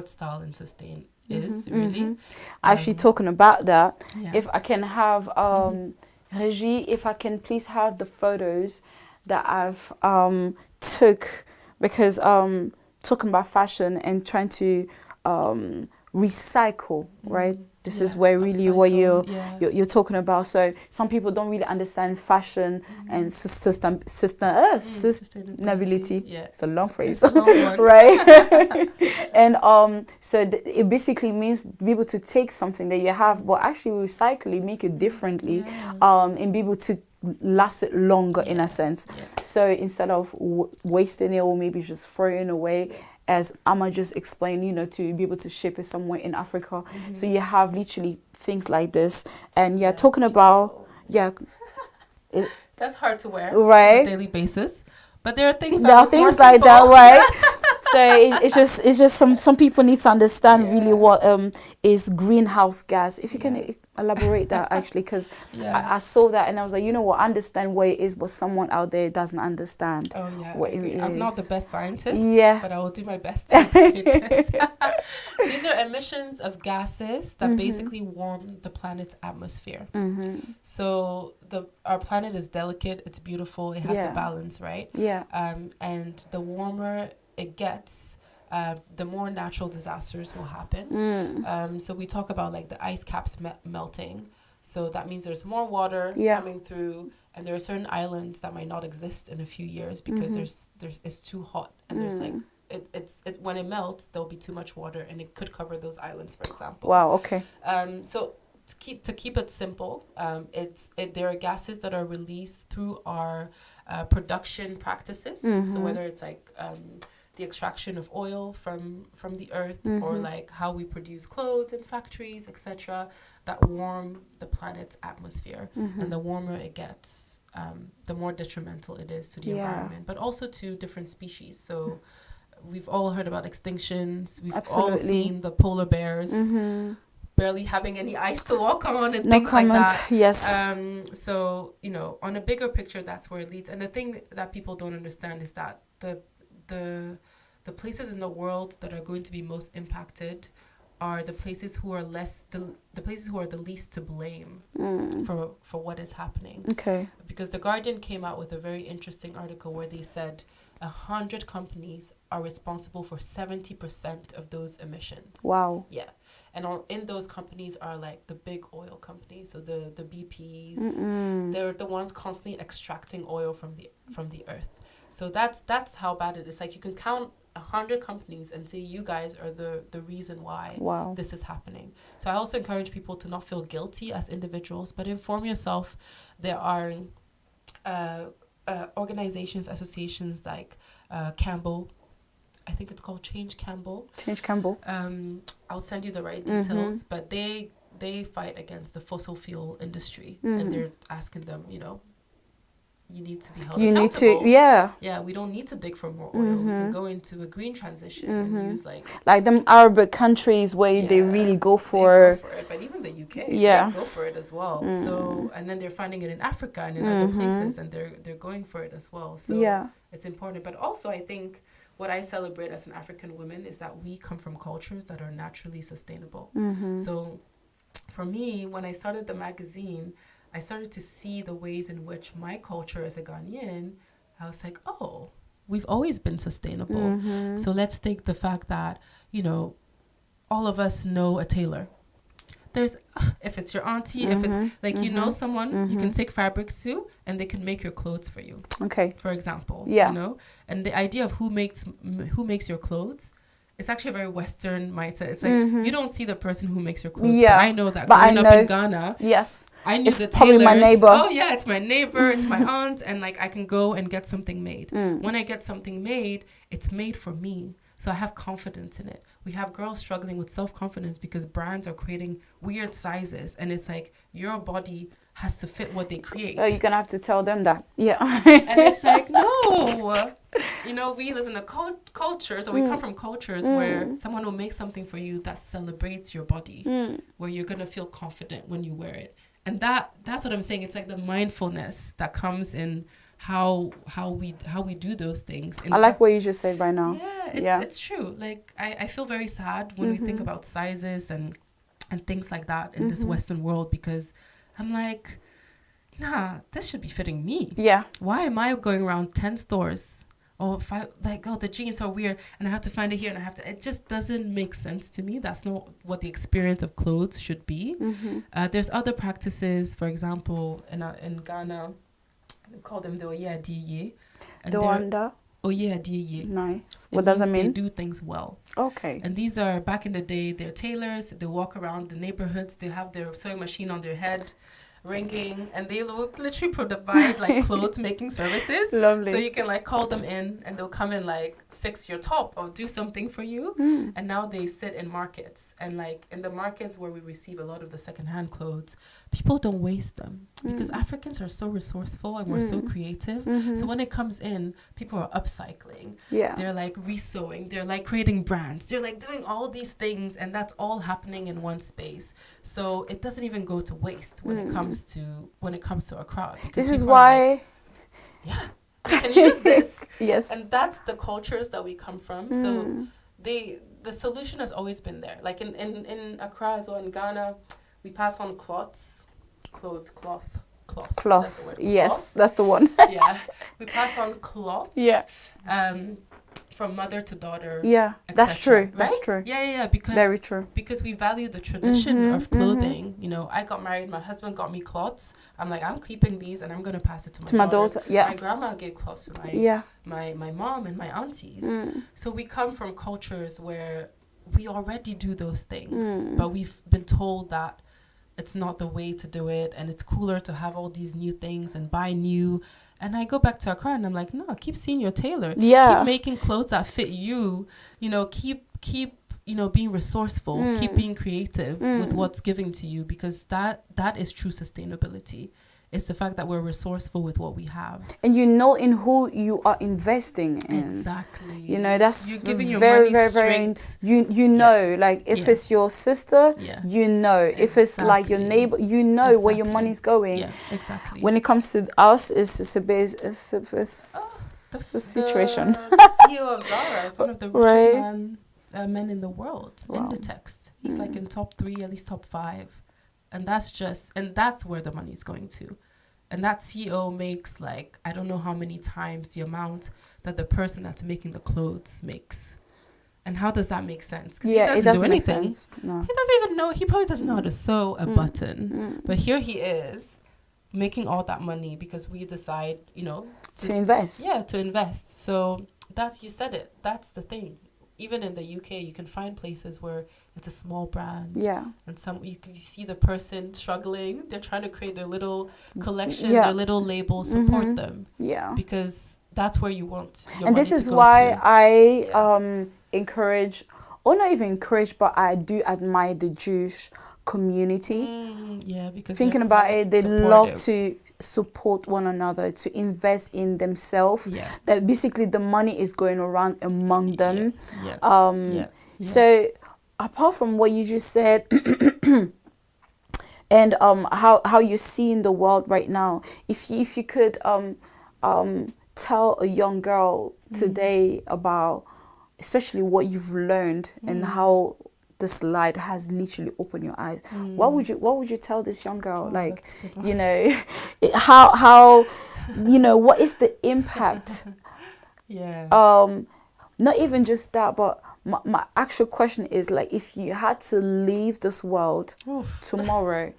Style and Sustain is really. Actually, talking about that, if I can have Regie, if I can please have the photos that I've took, because talking about fashion and trying to recycle, right? This is where really what you're talking about. So some people don't really understand fashion and sustainability. Yeah. It's a long phrase, right? And so it basically means be able to take something that you have, but actually recycle it, make it differently, and be able to last it longer in a sense. So instead of wasting it, or maybe just throwing away, as Amma just explained, to be able to ship it somewhere in Africa. So you have literally things like this. And talking about, that's hard to wear, right, on a daily basis. But there are things like that, right? So it's just some people need to understand really what is greenhouse gas. If you can elaborate that, actually, because I saw that and I was like, I understand what it is, but someone out there doesn't understand what it is. I'm not the best scientist, but I will do my best to explain this. These are emissions of gases that basically warm the planet's atmosphere. So our planet is delicate, it's beautiful, it has a balance, right? And the warmer it gets, the more natural disasters will happen. So we talk about like the ice caps melting. So that means there's more water coming through, and there are certain islands that might not exist in a few years because it's too hot, and there's like when it melts, there'll be too much water, and it could cover those islands, for example. Wow. Okay. So to keep it simple, there are gases that are released through our production practices. So whether it's like the extraction of oil from the earth, or like how we produce clothes in factories, etc., that warm the planet's atmosphere. And the warmer it gets, the more detrimental it is to the environment, but also to different species. So we've all heard about extinctions. We've all seen the polar bears barely having any ice to walk on and things like that. Yes. So, on a bigger picture, that's where it leads. And the thing that people don't understand is that the places in the world that are going to be most impacted are the places who are the places who are the least to blame for what is happening. Okay. Because The Guardian came out with a very interesting article where they said 100 companies are responsible for 70% of those emissions. Wow. Yeah. And in those companies are like the big oil companies, so the BPs. They're the ones constantly extracting oil from the earth. So that's how bad it is. Like, you can count 100 companies and say you guys are the reason why this is happening. So I also encourage people to not feel guilty as individuals, but inform yourself. There are organizations, associations like Campbell. I think it's called Change Campbell. I'll send you the right details, but they fight against the fossil fuel industry, and they're asking them, you need to be held accountable. Yeah, we don't need to dig for more oil. We can go into a green transition and use like them Arab countries where they really go for it. But even the UK, they go for it as well. So, and then they're finding it in Africa and in other places, and they're going for it as well. So it's important. But also, I think what I celebrate as an African woman is that we come from cultures that are naturally sustainable. So for me, when I started the magazine, I started to see the ways in which my culture as a Ghanaian, I was like, oh, we've always been sustainable. So let's take the fact that, all of us know a tailor. There's, if it's your auntie, if it's like, someone you can take fabrics to, and they can make your clothes for you. Okay. For example, and the idea of who makes your clothes, it's actually a very Western mindset. It's like, you don't see the person who makes your clothes. But I know that growing up in Ghana, I knew the tailors. Probably my neighbor. Oh yeah, it's my neighbor, it's my aunt, and like I can go and get something made. When I get something made, it's made for me. So I have confidence in it. We have girls struggling with self-confidence because brands are creating weird sizes, and it's like your body has to fit what they create. Oh, you're gonna have to tell them that. Yeah. And it's like, no. We live in a culture, so we come from cultures where someone will make something for you that celebrates your body, where you're gonna feel confident when you wear it. And that's what I'm saying. It's like the mindfulness that comes in how we do those things. I like what you just said right now. Yeah, it's true. Like I feel very sad when we think about sizes and things like that in this Western world, because I'm like, nah, this should be fitting me. Yeah. Why am I going around 10 stores? Or if I the jeans are weird and I have to find it here and it just doesn't make sense to me. That's not what the experience of clothes should be. There's other practices, for example, in Ghana, we call them the Oye Adiye. Oye Adiye. Nice. What does that mean? They do things well. Okay. And these are, back in the day, they're tailors. They walk around the neighborhoods. They have their sewing machine on their head, ringing, and they literally provide like clothes making services. Lovely. So you can like call them in, and they'll come and like fix your top or do something for you. And now they sit in markets, and like in the markets where we receive a lot of the secondhand clothes, people don't waste them because Africans are so resourceful and we're so creative. So when it comes in, people are upcycling. Yeah. They're like resewing. They're like creating brands. They're like doing all these things, and that's all happening in one space. So it doesn't even go to waste when it comes to Accra. This is why. I can use this. Yes. And that's the cultures that we come from. So the solution has always been there. Like in Accra as well, in Ghana, we pass on cloth. Yes, that's the one. Yeah. We pass on cloths. Yeah. from mother to daughter. Yeah, that's etc., true. That's right? true. Yeah. Because Very true. because we value the tradition of clothing. You know, I got married. My husband got me cloths. I'm like, I'm keeping these, and I'm gonna pass it to my To my daughter. Yeah. My grandma gave cloths to my mom and my aunties. So we come from cultures where we already do those things, but we've been told that it's not the way to do it, and it's cooler to have all these new things and buy new. And I go back to Accra and I'm like, no, keep seeing your tailor. Yeah. Keep making clothes that fit you. You know, keep being resourceful. Keep being creative with what's giving to you, because that is true sustainability. It's the fact that we're resourceful with what we have. And you know in who you are investing in. Exactly. You know, that's you're giving your very, money very, straight. You know, like if it's your sister, you know. If it's like your neighbor, you know where your money's going. Yeah, exactly. When it comes to us, it's a situation. The CEO of Zara is one of the richest men in the world. Wow. Inditex. He's like in top 3, at least top 5. And that's where the money is going to. And that CEO makes like, I don't know how many times the amount that the person that's making the clothes makes. And how does that make sense? Because he doesn't do anything. No. He doesn't even know. He probably doesn't know how to sew a button. But here he is making all that money because we decide, you know, to invest. Yeah, to invest. So you said it. That's the thing. Even in the UK, you can find places where it's a small brand. Yeah. And you see the person struggling. They're trying to create their little collection, their little label, support them. Yeah. Because that's where you want your money to go to. And this is why I encourage, or not even encourage, but I do admire the Jewish community. Yeah, because thinking about it, they love to support one another, to invest in themselves. Yeah. That basically the money is going around among them. Yeah. So apart from what you just said, and how you're seeing the world right now, if you could tell a young girl today about, especially what you've learned and how this light has literally opened your eyes, what would you tell this young girl? Like, you know, how you know, what is the impact? Not even just that, but my actual question is, like, if you had to leave this world tomorrow,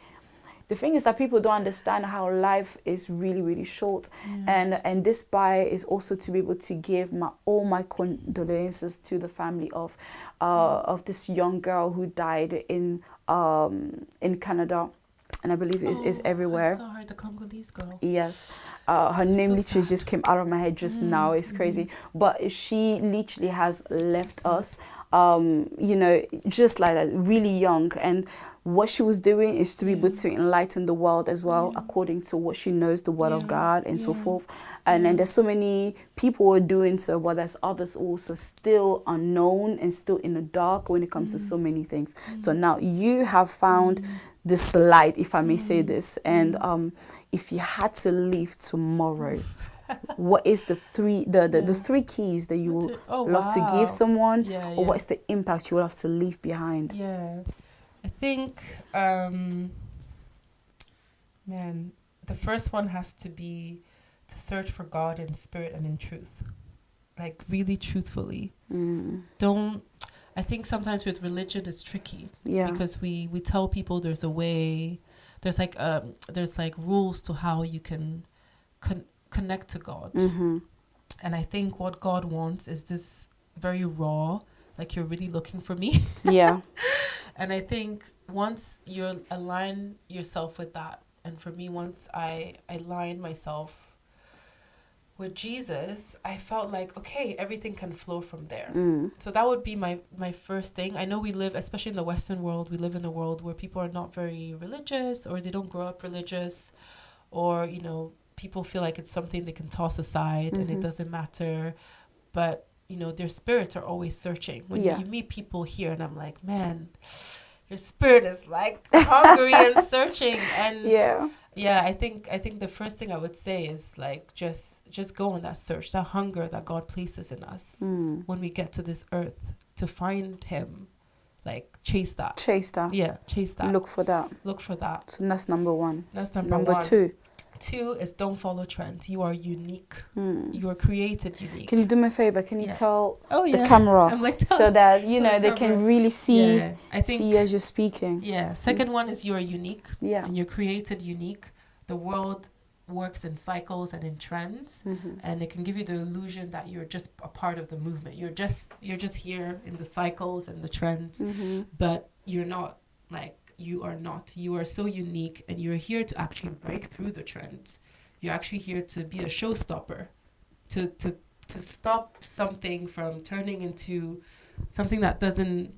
the thing is that people don't understand how life is really, really short. And this buy is also to be able to give all my condolences to the family of this young girl who died in Canada. And I believe it is everywhere. I saw her, the Congolese girl. Yes. Her name literally just came out of my head just now. It's crazy. But she literally has left us, you know, just like that, really young. And what she was doing is to be able to enlighten the world as well, according to what she knows, the word of God and so forth. And then there's so many people who are doing so, but there's others also still unknown and still in the dark when it comes to so many things. So now you have found this light, if I may say this. And if you had to leave tomorrow, what is the three keys that you would love to give someone, or what is the impact you would have to leave behind? I think, the first one has to be to search for God in spirit and in truth, like really truthfully. I think sometimes with religion it's tricky, because we tell people there's a way, there's like rules to how you can connect to God. And I think what God wants is this very raw, like you're really looking for me. And I think once you align yourself with that, and for me, once I aligned myself with Jesus, I felt like, okay, everything can flow from there. So that would be my first thing. I know we live, especially in the Western world, we live in a world where people are not very religious, or they don't grow up religious, or, you know, people feel like it's something they can toss aside and it doesn't matter. But, you know, their spirits are always searching. When you meet people here, and I'm like, man, your spirit is like hungry and searching. And I think the first thing I would say is like just go on that search, that hunger that God places in us when we get to this earth to find Him. Like chase that. Yeah, chase that. Look for that. So that's number one. That's number one. Two. 2 is don't follow trends. You are unique. You are created unique. Can you do me a favor? Can you tell the the camera I'm like, so that you know the they can camera. really see I think, see as you're speaking? Second one is you are unique. Yeah. And you're created unique. The world works in cycles and in trends, and it can give you the illusion that you're just a part of the movement. You're just here in the cycles and the trends, but you're not. Like, you are not. You are so unique, and you're here to actually break through the trends. You're actually here to be a showstopper, to stop something from turning into something that doesn't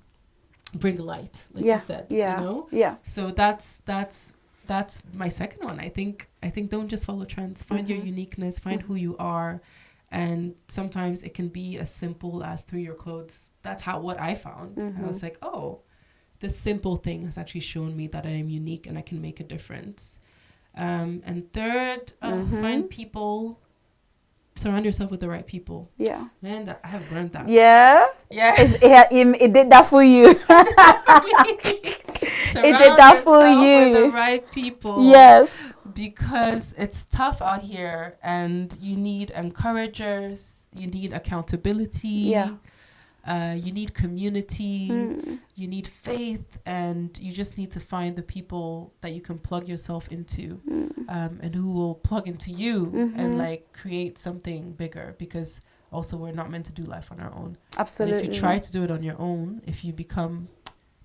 bring light, like you said. You know? Yeah. So that's my second one. I think don't just follow trends. Find your uniqueness. Find who you are, and sometimes it can be as simple as through your clothes. That's what I found. I was like, oh, this simple thing has actually shown me that I am unique and I can make a difference. And third, find people. Surround yourself with the right people. Yeah. Man, I have learned that. Yeah? Yeah. It did that for you. It did that for you. With the right people. Yes. Because it's tough out here, and you need encouragers. You need accountability. Yeah. You need community, you need faith, and you just need to find the people that you can plug yourself into, and who will plug into you and like create something bigger, because also we're not meant to do life on our own. Absolutely. And if you try to do it on your own, if you become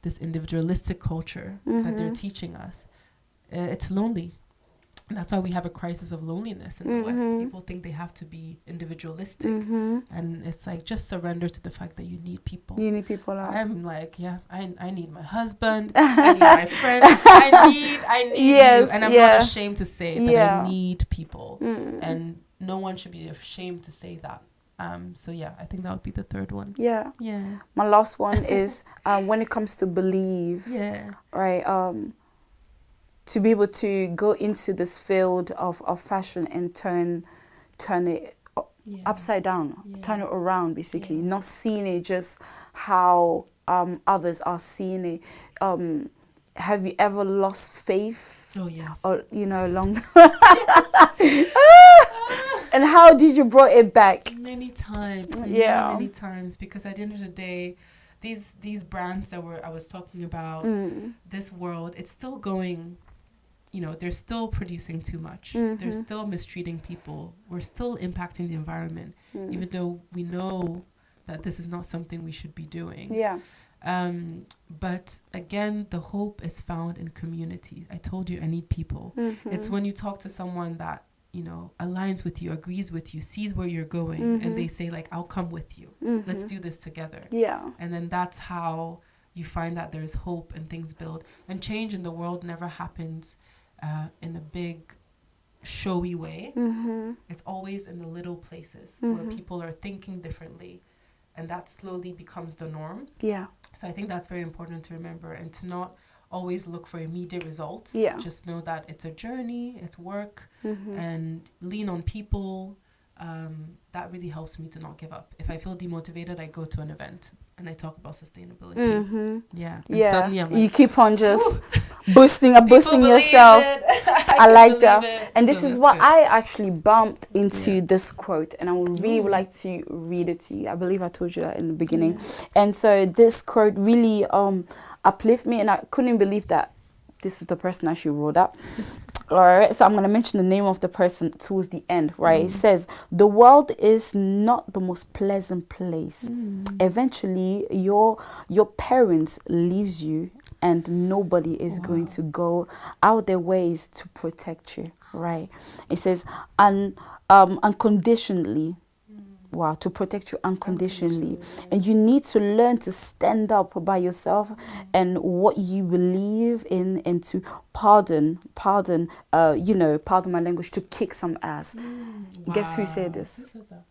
this individualistic culture that they're teaching us, it's lonely. And that's why we have a crisis of loneliness in the West. People think they have to be individualistic. And it's like, just surrender to the fact that you need people. You need people. I'm like, I need my husband. I need my friend. I need you. And I'm not ashamed to say that I need people. And no one should be ashamed to say that. So I think that would be the third one. Yeah. My last one is when it comes to believe. Right. To be able to go into this field of fashion and turn it upside down, turn it around, basically, not seeing it just how others are seeing it. Have you ever lost faith? Oh, yes. Or, along and how did you brought it back? Many times. Many times, because at the end of the day, these brands that I was talking about, this world, it's still going. They're still producing too much. They're still mistreating people. We're still impacting the environment, even though we know that this is not something we should be doing. Yeah. But again, the hope is found in community. I told you I need people. It's when you talk to someone that, aligns with you, agrees with you, sees where you're going, and they say, like, I'll come with you. Let's do this together. Yeah. And then that's how you find that there's hope and things build. And change in the world never happens in a big, showy way. It's always in the little places where people are thinking differently, and that slowly becomes the norm. Yeah. So I think that's very important to remember, and to not always look for immediate results. Yeah. Just know that it's a journey, it's work, and lean on people. That really helps me to not give up. If I feel demotivated, I go to an event and I talk about sustainability. Yeah. And suddenly I'm like, you keep on just boosting yourself. I like that. And so this is what I actually bumped into this quote, and I would really like to read it to you. I believe I told you that in the beginning. And so this quote really uplifted me, and I couldn't believe that this is the person actually wrote that. All right, so I'm going to mention the name of the person towards the end, right? It says, the world is not the most pleasant place. Eventually, your parents leaves you, and nobody is going to go out their ways to protect you, right? It says, unconditionally. Wow, to protect you unconditionally. And you need to learn to stand up by yourself and what you believe in, and to pardon my language, to kick some ass. Wow. Guess who said this? Who said that?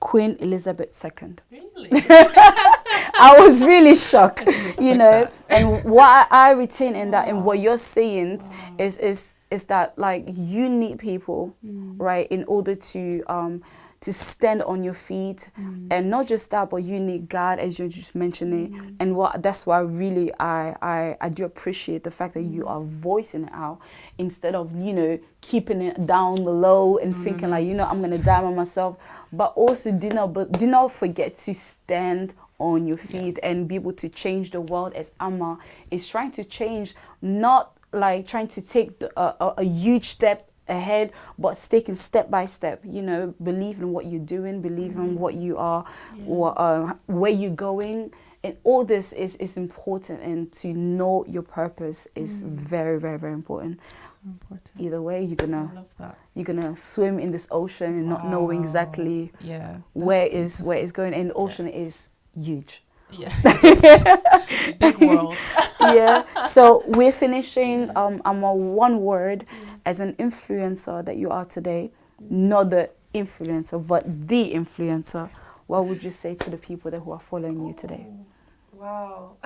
Queen Elizabeth II. Really? I was really shocked, that. And what I retain in that, and what you're saying is that, like, you need people, right, in order to to stand on your feet. And not just that, but you need God, as you just mentioned it. And that's why really I do appreciate the fact that you are voicing it out instead of, you know, keeping it down low and thinking like, you know, I'm gonna die by myself. But also do not forget to stand on your feet and be able to change the world, as Amma is trying to change, not like trying to take a huge step ahead, but taking step by step, you know, believe in what you're doing, believe in what you are, where you're going. And all this is important, and to know your purpose is very, very, very important. So important. Either way, I love that. you're gonna swim in this ocean and not know exactly where it's going. And the ocean is huge. Yeah, big world. So we're finishing one word as an influencer that you are today, not the influencer, but the influencer. What would you say to the people who are following you today? Wow.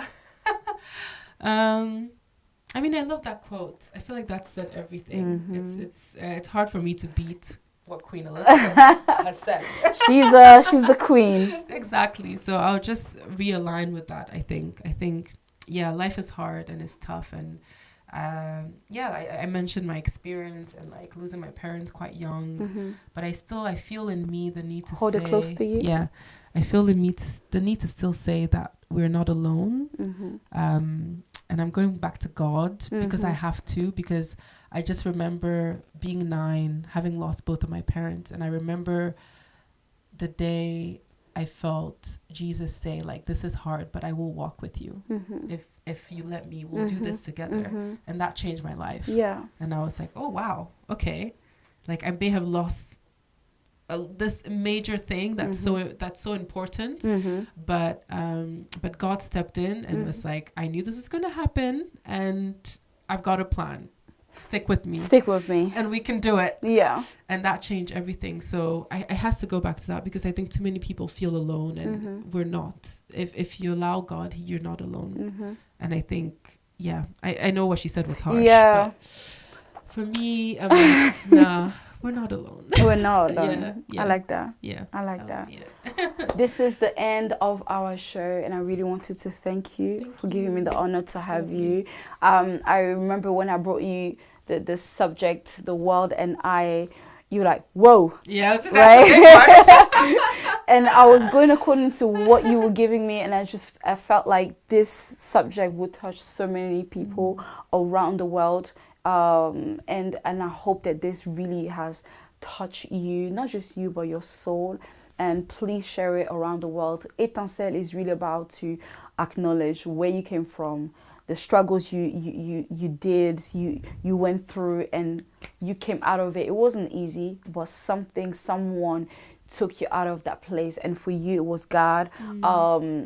I mean, I love that quote. I feel like that said everything. It's hard for me to beat what Queen Elizabeth has said. She's the queen. Exactly. So I'll just realign with that. I think life is hard and it's tough, and I mentioned my experience and like losing my parents quite young, but I feel in me the need to hold it close to you. Yeah, I feel in me the need to still say that we're not alone. And I'm going back to God because I have to, because I just remember being 9, having lost both of my parents, and I remember the day I felt Jesus say, like, this is hard, but I will walk with you. If you let me, we'll do this together. And that changed my life. Yeah. And I was like, oh, wow, okay. Like, I may have lost this major thing that's so important, but God stepped in and was like, I knew this was going to happen, and I've got a plan. Stick with me, and we can do it. Yeah. And that changed everything. So I has to go back to that, because I think too many people feel alone, and we're not. If you allow God, you're not alone. And I think, I know what she said was harsh, but for me, I'm like, nah, we're not alone. We're not alone. I like that. I like that. This is the end of our show, and I really wanted to thank you for giving me the honor to have you. I remember when I brought you the subject, the world, and you were like, whoa. Yes, right? And I was going according to what you were giving me, and I felt like this subject would touch so many people around the world. And I hope that this really has touched you, not just you, but your soul. And please share it around the world. Etincelle is really about to acknowledge where you came from, the struggles you went through, and you came out of it. It wasn't easy, but someone took you out of that place, and for you it was God.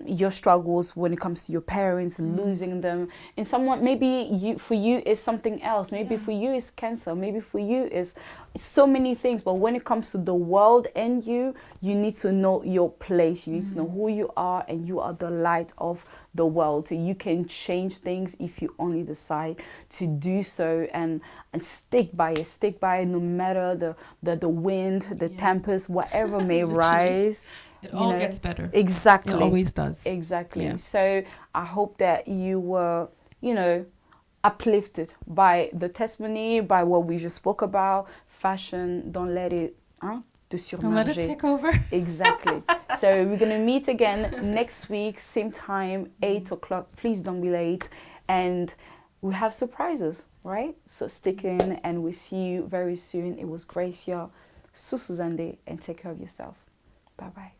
Your struggles when it comes to your parents, losing them, and someone, maybe for you is something else, maybe for you is cancer, maybe for you is so many things. But when it comes to the world and you need to know your place, you need to know who you are, and you are the light of the world. So you can change things if you only decide to do so, and stick by it no matter the wind, the tempest, whatever may rise. It all gets better. Exactly. It always does. Exactly. Yeah. So I hope that you were, uplifted by the testimony, by what we just spoke about. Fashion, don't let it don't let it take over. Exactly. So we're going to meet again next week, same time, 8 o'clock. Please don't be late. And we have surprises, right? So stick in, and we'll see you very soon. It was Gracia Susuzande, and take care of yourself. Bye-bye.